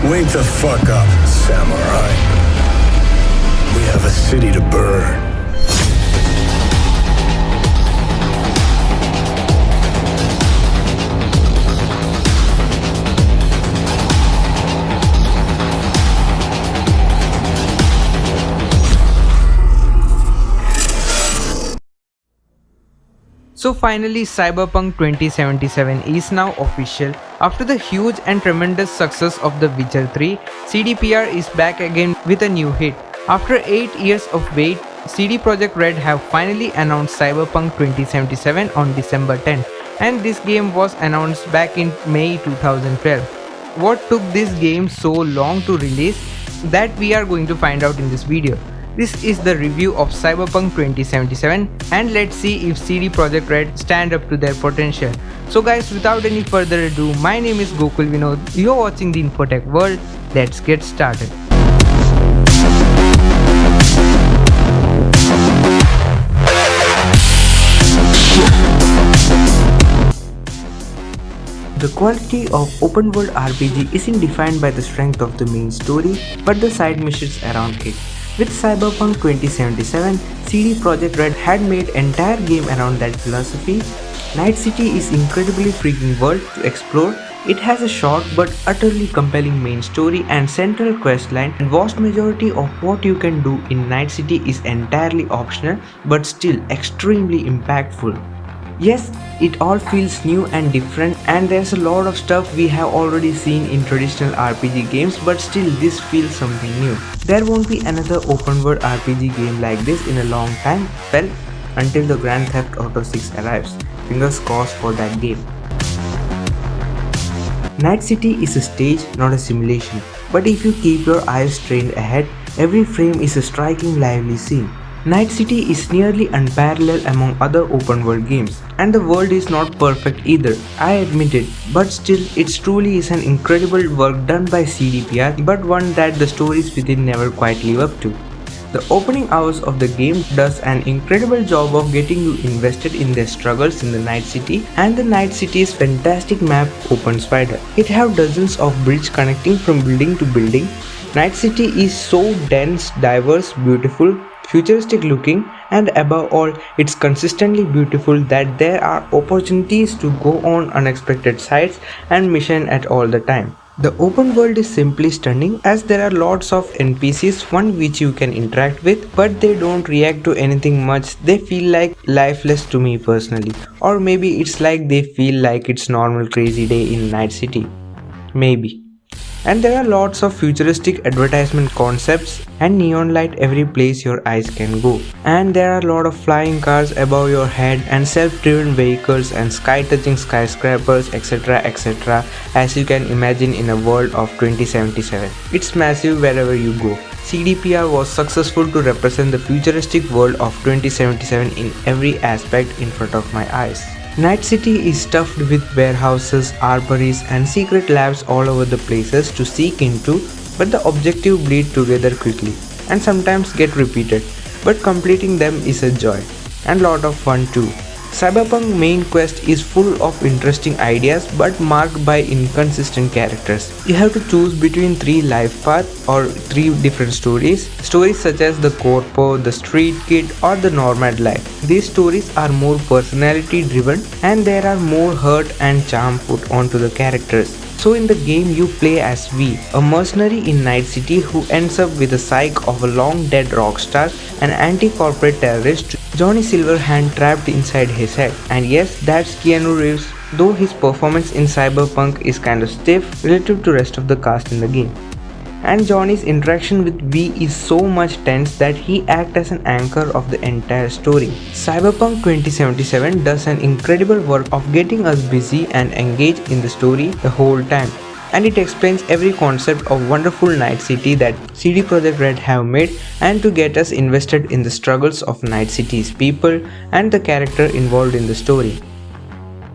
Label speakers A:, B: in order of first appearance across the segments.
A: Wake the fuck up, samurai. We have a city to burn.
B: So finally, Cyberpunk 2077 is now official. After the huge and tremendous success of The Witcher 3, CDPR is back again with a new hit. After 8 years of wait, CD PROJEKT RED have finally announced Cyberpunk 2077 on December 10, and this game was announced back in May 2012. What took this game so long to release? That we are going to find out in this video. This is the review of Cyberpunk 2077, and let's see if CD PROJEKT RED stand up to their potential. So guys, without any further ado, my name is Gokul Vinod, you're watching the Infotech World. Let's get started. The quality of open world RPG isn't defined by the strength of the main story, but the side missions around it. With Cyberpunk 2077, CD PROJEKT RED had made entire game around that philosophy. Night City is incredibly freaking world to explore. It has a short but utterly compelling main story and central questline, and vast majority of what you can do in Night City is entirely optional but still extremely impactful. Yes, it all feels new and different, and there's a lot of stuff we have already seen in traditional RPG games, but still this feels something new. There won't be another open world RPG game like this in a long time, well, until the Grand Theft Auto 6 arrives. Fingers crossed for that game. Night City is a stage, not a simulation, but if you keep your eyes trained ahead, every frame is a striking lively scene. Night City is nearly unparalleled among other open world games, and the world is not perfect either, I admit it, but still it truly is an incredible work done by CDPR, but one that the stories within never quite live up to. The opening hours of the game does an incredible job of getting you invested in their struggles in the Night City, and the Night City's fantastic map Open Spider. It have dozens of bridges connecting from building to building. Night City is so dense, diverse, beautiful, futuristic looking, and above all, it's consistently beautiful that there are opportunities to go on unexpected sites and missions at all the time. The open world is simply stunning, as there are lots of NPCs, one which you can interact with, but they don't react to anything much. They feel like lifeless to me personally, or maybe it's like they feel like it's normal crazy day in Night City. Maybe. And there are lots of futuristic advertisement concepts and neon light every place your eyes can go. And there are a lot of flying cars above your head and self-driven vehicles and sky-touching skyscrapers, etc, as you can imagine in a world of 2077. It's massive wherever you go. CDPR was successful to represent the futuristic world of 2077 in every aspect in front of my eyes. Night City is stuffed with warehouses, armories, and secret labs all over the places to seek into, but the objective bleed together quickly and sometimes get repeated, but completing them is a joy and lot of fun too. Cyberpunk main quest is full of interesting ideas but marked by inconsistent characters. You have to choose between 3 life paths or 3 different stories such as the corpo, the street kid, or the nomad life. These stories are more personality driven, and there are more hurt and charm put onto the characters. So in the game you play as V, a mercenary in Night City who ends up with the psyche of a long dead rock star, an anti-corporate terrorist, Johnny Silverhand trapped inside his head. And yes, that's Keanu Reeves, though his performance in Cyberpunk is kind of stiff relative to rest of the cast in the game. And Johnny's interaction with V is so much tense that he acts as an anchor of the entire story. Cyberpunk 2077 does an incredible work of getting us busy and engaged in the story the whole time. And it explains every concept of wonderful Night City that CD PROJEKT RED have made, and to get us invested in the struggles of Night City's people and the character involved in the story.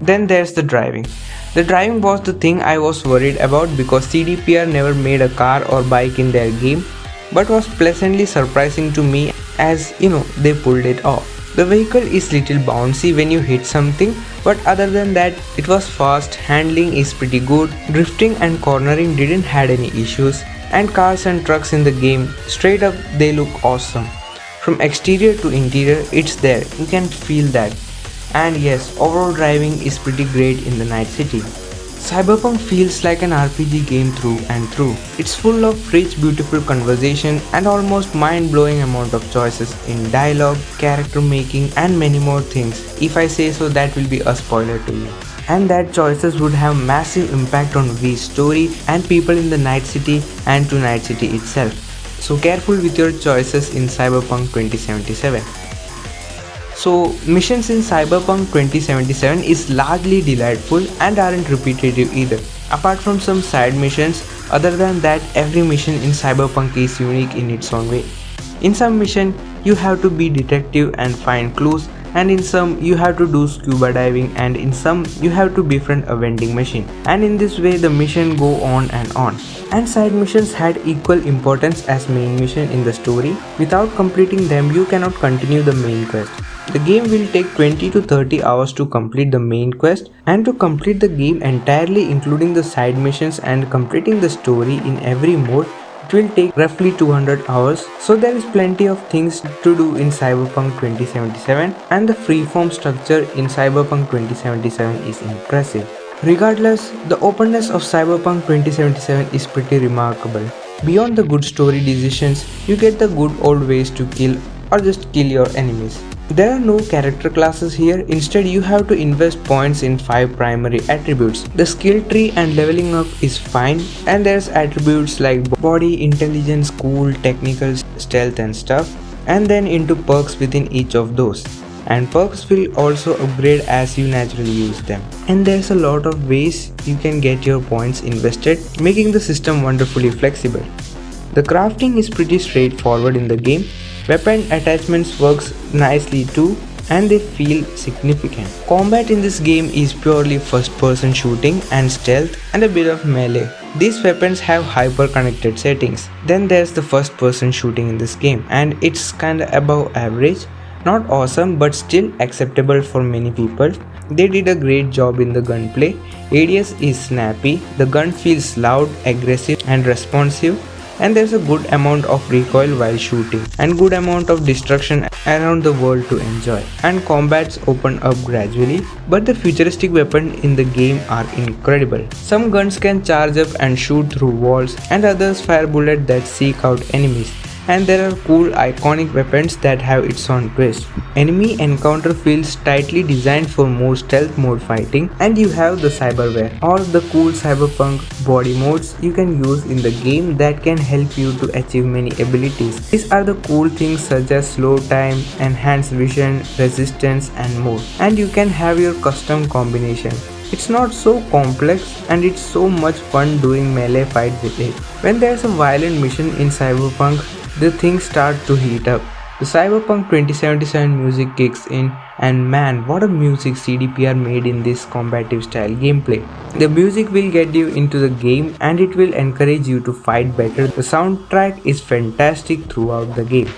B: Then there's the driving. The driving was the thing I was worried about because CDPR never made a car or bike in their game, but was pleasantly surprising to me as they pulled it off. The vehicle is little bouncy when you hit something, but other than that it was fast, handling is pretty good, drifting and cornering didn't had any issues, and cars and trucks in the game, straight up they look awesome. From exterior to interior it's there, you can feel that. And yes, overall driving is pretty great in the night city. Cyberpunk feels like an RPG game through and through. It's full of rich, beautiful conversation and almost mind-blowing amount of choices in dialogue, character making and many more things. If I say so, that will be a spoiler to you. And that choices would have massive impact on V's story and people in the night city and to night city itself. So careful with your choices in Cyberpunk 2077. So missions in Cyberpunk 2077 is largely delightful and aren't repetitive either. Apart from some side missions, other than that every mission in Cyberpunk is unique in its own way. In some mission you have to be detective and find clues, and in some you have to do scuba diving, and in some you have to befriend a vending machine, and in this way the mission go on and on. And side missions had equal importance as main mission in the story. Without completing them you cannot continue the main quest. The game will take 20 to 30 hours to complete the main quest, and to complete the game entirely including the side missions and completing the story in every mode, it will take roughly 200 hours. So there is plenty of things to do in Cyberpunk 2077, and the freeform structure in Cyberpunk 2077 is impressive. Regardless, the openness of Cyberpunk 2077 is pretty remarkable. Beyond the good story decisions, you get the good old ways to kill or just kill your enemies. There are no character classes here, instead you have to invest points in 5 primary attributes. The skill tree and leveling up is fine, and there's attributes like body, intelligence, cool, technical, stealth and stuff, and then into perks within each of those. And perks will also upgrade as you naturally use them. And there's a lot of ways you can get your points invested, making the system wonderfully flexible. The crafting is pretty straightforward in the game. Weapon attachments works nicely too, and they feel significant. Combat in this game is purely first person shooting and stealth and a bit of melee. These weapons have hyper connected settings. Then there's the first person shooting in this game, and it's kinda above average. Not awesome, but still acceptable for many people. They did a great job in the gunplay. ADS is snappy, the gun feels loud, aggressive and responsive, and there's a good amount of recoil while shooting and good amount of destruction around the world to enjoy. And combats open up gradually, but the futuristic weapons in the game are incredible. Some guns can charge up and shoot through walls, and others fire bullets that seek out enemies. And there are cool iconic weapons that have its own twist. Enemy encounter feels tightly designed for more stealth mode fighting, and you have the cyberware or the cool cyberpunk body modes you can use in the game that can help you to achieve many abilities. These are the cool things such as slow time, enhanced vision, resistance and more, and you can have your custom combination. It's not so complex, and it's so much fun doing melee fight with it. When there's a violent mission in Cyberpunk, the things start to heat up. The Cyberpunk 2077 music kicks in, and man, what a music CDPR made in this combative style gameplay. The music will get you into the game and it will encourage you to fight better. The soundtrack is fantastic throughout the game.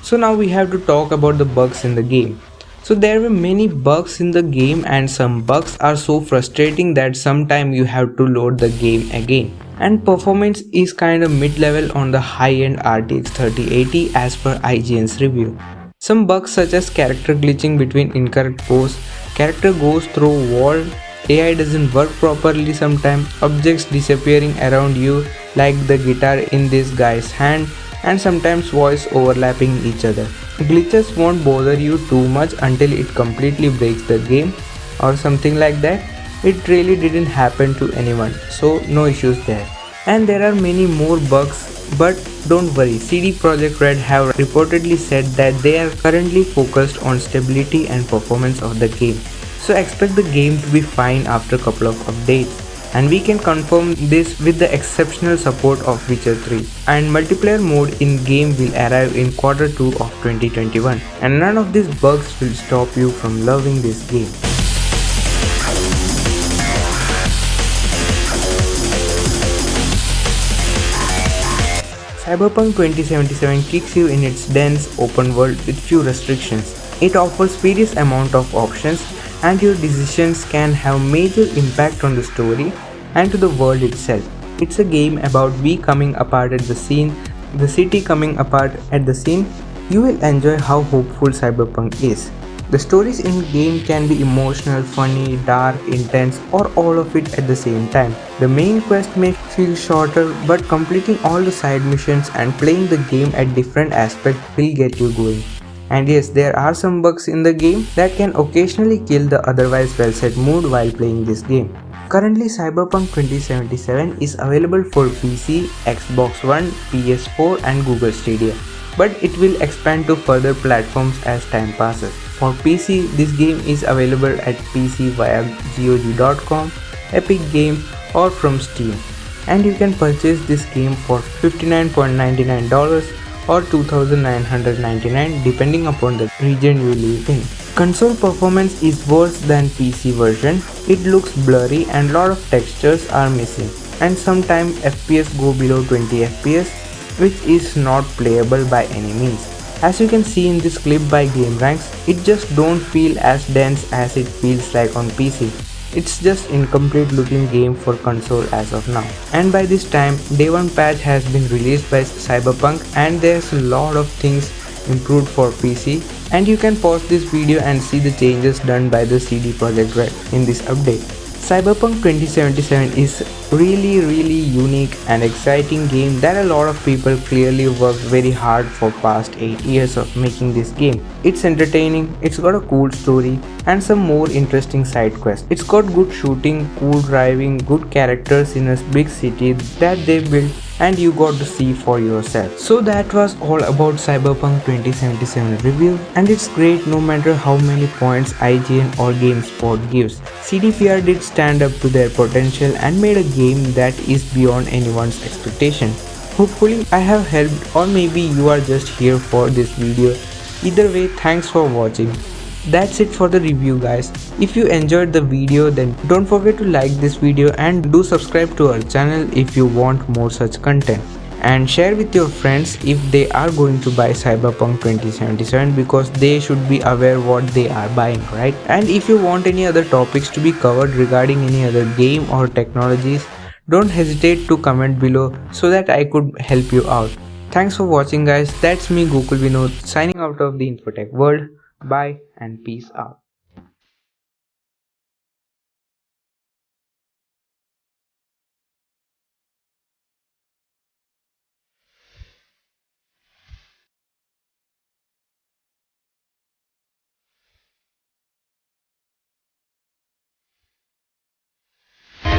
B: So now we have to talk about the bugs in the game. So there were many bugs in the game, and some bugs are so frustrating that sometimes you have to load the game again. And performance is kinda mid-level on the high-end RTX 3080 as per IGN's review. Some bugs such as character glitching between incorrect pose, character goes through wall, AI doesn't work properly sometimes, objects disappearing around you like the guitar in this guy's hand, and sometimes voice overlapping each other. Glitches won't bother you too much until it completely breaks the game or something like that. It really didn't happen to anyone, so no issues there. And there are many more bugs, but don't worry, CD PROJEKT RED have reportedly said that they are currently focused on stability and performance of the game. So expect the game to be fine after a couple of updates. And we can confirm this with the exceptional support of Witcher 3. And multiplayer mode in game will arrive in Q2 of 2021. And none of these bugs will stop you from loving this game. Cyberpunk 2077 kicks you in its dense open world with few restrictions. It offers various amount of options, and your decisions can have major impact on the story and to the world itself. It's a game about we coming apart at the scene, the city coming apart at the scene. You will enjoy how hopeful Cyberpunk is. The stories in game can be emotional, funny, dark, intense, or all of it at the same time. The main quest may feel shorter, but completing all the side missions and playing the game at different aspects will get you going. And yes, there are some bugs in the game that can occasionally kill the otherwise well set mood while playing this game. Currently, Cyberpunk 2077 is available for PC, Xbox One, PS4 and Google Stadia, but it will expand to further platforms as time passes. For PC, this game is available at PC via GOG.com, Epic Game or from Steam, and you can purchase this game for $59.99 or $2,999 depending upon the region you live in. Console performance is worse than PC version. It looks blurry and lot of textures are missing, and sometimes FPS go below 20 FPS, which is not playable by any means. As you can see in this clip by GameRanks, it just don't feel as dense as it feels like on PC. It's just incomplete looking game for console as of now. And by this time, Day 1 patch has been released by Cyberpunk and there's a lot of things improved for PC, and you can pause this video and see the changes done by the CD PROJEKT RED in this update. Cyberpunk 2077 is really unique and exciting game that a lot of people clearly worked very hard for past 8 years of making this game. It's entertaining, it's got a cool story and some more interesting side quests. It's got good shooting, cool driving, good characters in a big city that they built and you got to see for yourself. So that was all about Cyberpunk 2077 review, and it's great no matter how many points IGN or GameSpot gives. CDPR did stand up to their potential and made a game that is beyond anyone's expectation. Hopefully I have helped, or maybe you are just here for this video. Either way, thanks for watching. That's it for the review guys. If you enjoyed the video, then don't forget to like this video and do subscribe to our channel if you want more such content. And share with your friends if they are going to buy Cyberpunk 2077, because they should be aware what they are buying, right? And if you want any other topics to be covered regarding any other game or technologies, don't hesitate to comment below so that I could help you out. Thanks for watching guys. That's me Gokul Vinod signing out of the Infotech world. Bye and peace out.